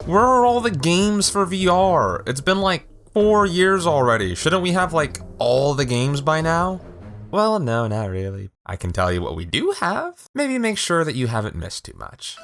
Where are all the games for VR? It's been like 4 years already. Shouldn't we have like all the games by now? Well, no, not really. I can tell you what we do have. Maybe make sure that you haven't missed too much.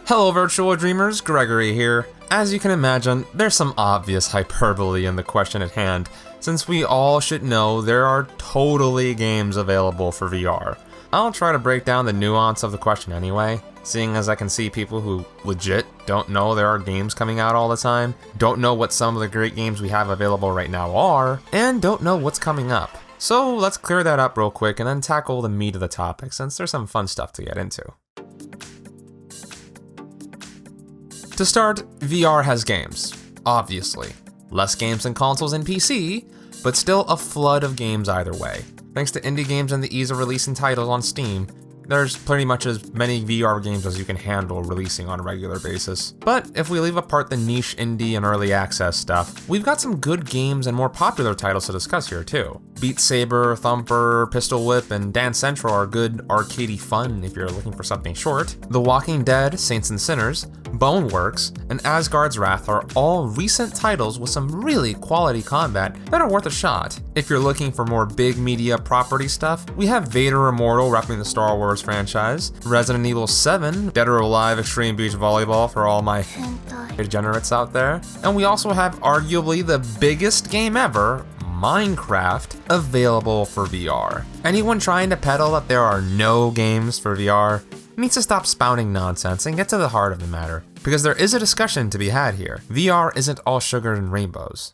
Hello virtual dreamers, Gregory here. As you can imagine, there's some obvious hyperbole in the question at hand, since we all should know there are totally games available for VR. I'll try to break down the nuance of the question anyway, seeing as I can see people who legit don't know there are games coming out all the time, don't know what some of the great games we have available right now are, and don't know what's coming up. So let's clear that up real quick and then tackle the meat of the topic, since there's some fun stuff to get into. To start, VR has games, obviously. Less games than consoles and PC, but still a flood of games either way. Thanks to indie games and the ease of releasing titles on Steam, there's pretty much as many VR games as you can handle releasing on a regular basis. But if we leave apart the niche indie and early access stuff, we've got some good games and more popular titles to discuss here too. Beat Saber, Thumper, Pistol Whip, and Dance Central are good arcadey fun if you're looking for something short. The Walking Dead, Saints and Sinners, Boneworks, and Asgard's Wrath are all recent titles with some really quality combat that are worth a shot. If you're looking for more big media property stuff, we have Vader Immortal repping the Star Wars franchise, Resident Evil 7, Dead or Alive Extreme Beach Volleyball for all my degenerates out there, and we also have arguably the biggest game ever, Minecraft, available for VR. Anyone trying to peddle that there are no games for VR needs to stop spouting nonsense and get to the heart of the matter, because there is a discussion to be had here. VR isn't all sugar and rainbows.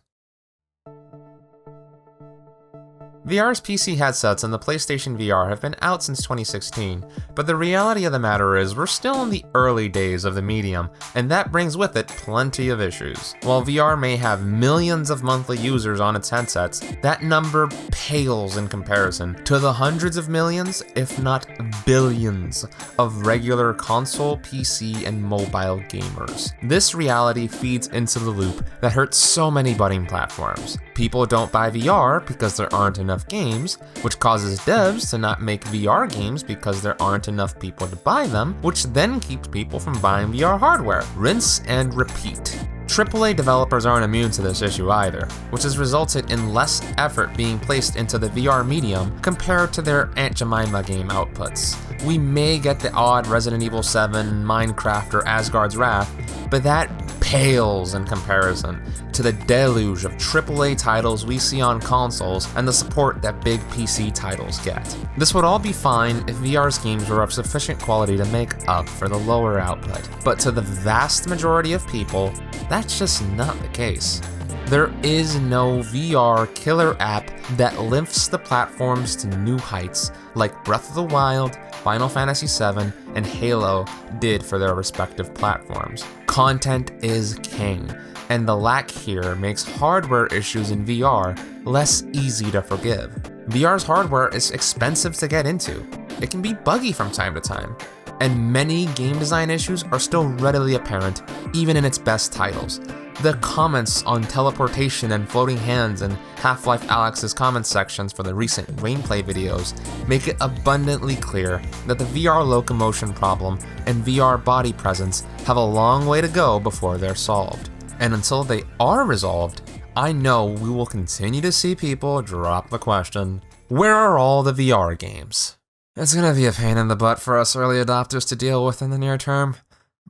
VR's PC headsets and the PlayStation VR have been out since 2016, but the reality of the matter is we're still in the early days of the medium, and that brings with it plenty of issues. While VR may have millions of monthly users on its headsets, that number pales in comparison to the hundreds of millions, if not billions, of regular console, PC, and mobile gamers. This reality feeds into the loop that hurts so many budding platforms. People don't buy VR because there aren't enough games, which causes devs to not make VR games because there aren't enough people to buy them, which then keeps people from buying VR hardware. Rinse and repeat. AAA developers aren't immune to this issue either, which has resulted in less effort being placed into the VR medium compared to their Aunt Jemima game outputs. We may get the odd Resident Evil 7, Minecraft, or Asgard's Wrath, but that pales in comparison to the deluge of AAA titles we see on consoles and the support that big PC titles get. This would all be fine if VR's games were of sufficient quality to make up for the lower output, but to the vast majority of people, that's just not the case. There is no VR killer app that lifts the platforms to new heights like Breath of the Wild, Final Fantasy VII, and Halo did for their respective platforms. Content is king, and the lack here makes hardware issues in VR less easy to forgive. VR's hardware is expensive to get into. It can be buggy from time to time, and many game design issues are still readily apparent even in its best titles. The comments on teleportation and floating hands in Half-Life Alyx's comment sections for the recent gameplay videos make it abundantly clear that the VR locomotion problem and VR body presence have a long way to go before they're solved. And until they are resolved, I know we will continue to see people drop the question, where are all the VR games? It's gonna be a pain in the butt for us early adopters to deal with in the near term,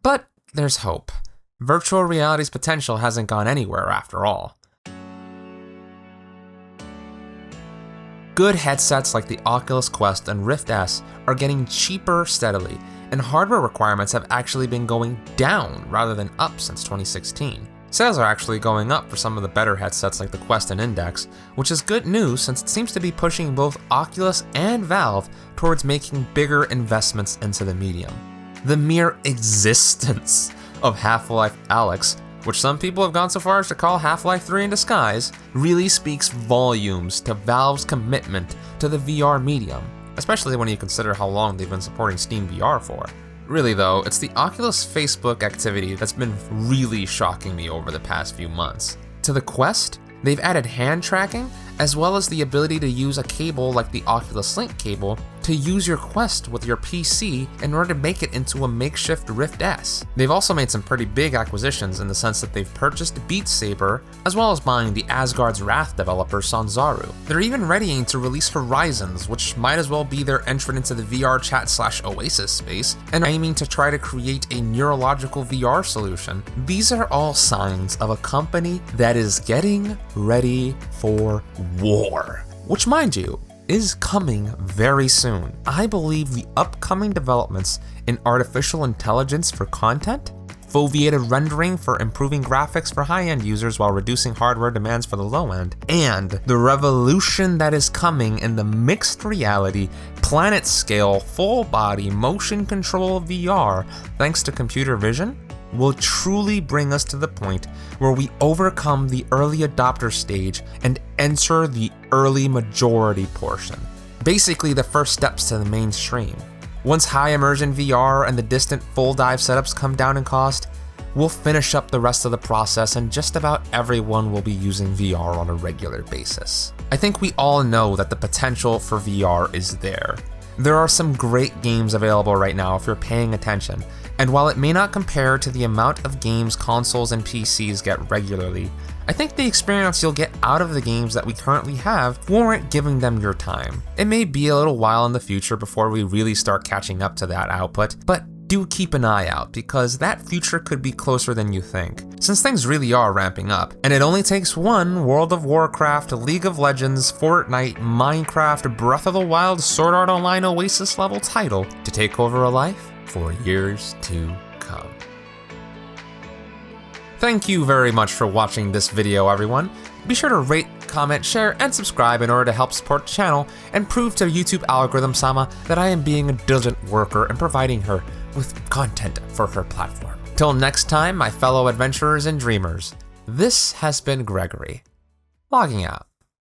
but there's hope. Virtual reality's potential hasn't gone anywhere after all. Good headsets like the Oculus Quest and Rift S are getting cheaper steadily, and hardware requirements have actually been going down rather than up since 2016. Sales are actually going up for some of the better headsets like the Quest and Index, which is good news since it seems to be pushing both Oculus and Valve towards making bigger investments into the medium. The mere existence of Half-Life Alyx, which some people have gone so far as to call Half-Life 3 in disguise, really speaks volumes to Valve's commitment to the VR medium, especially when you consider how long they've been supporting Steam VR for. Really though, it's the Oculus Facebook activity that's been really shocking me over the past few months. To the Quest, they've added hand tracking, as well as the ability to use a cable like the Oculus Link cable to use your Quest with your PC in order to make it into a makeshift Rift S. They've also made some pretty big acquisitions in the sense that they've purchased Beat Saber, as well as buying the Asgard's Wrath developer Sanzaru. They're even readying to release Horizons, which might as well be their entrant into the VR chat/Oasis space, and aiming to try to create a neurological VR solution. These are all signs of a company that is getting ready for war, which, mind you, is coming very soon. I believe the upcoming developments in artificial intelligence for content, foveated rendering for improving graphics for high-end users while reducing hardware demands for the low-end, and the revolution that is coming in the mixed reality, planet-scale, full-body motion control VR thanks to computer vision, will truly bring us to the point where we overcome the early adopter stage and enter the early majority portion. Basically the first steps to the mainstream. Once high immersion VR and the distant full dive setups come down in cost, we'll finish up the rest of the process and just about everyone will be using VR on a regular basis. I think we all know that the potential for VR is there. There are some great games available right now if you're paying attention, and while it may not compare to the amount of games consoles and PCs get regularly, I think the experience you'll get out of the games that we currently have warrant giving them your time. It may be a little while in the future before we really start catching up to that output, but do keep an eye out because that future could be closer than you think, since things really are ramping up, and it only takes one World of Warcraft, League of Legends, Fortnite, Minecraft, Breath of the Wild, Sword Art Online Oasis level title to take over a life for years to come. Thank you very much for watching this video, everyone. Be sure to rate, comment, share, and subscribe in order to help support the channel and prove to YouTube algorithm Sama that I am being a diligent worker and providing her with content for her platform. Till next time, my fellow adventurers and dreamers, this has been Gregory, logging out.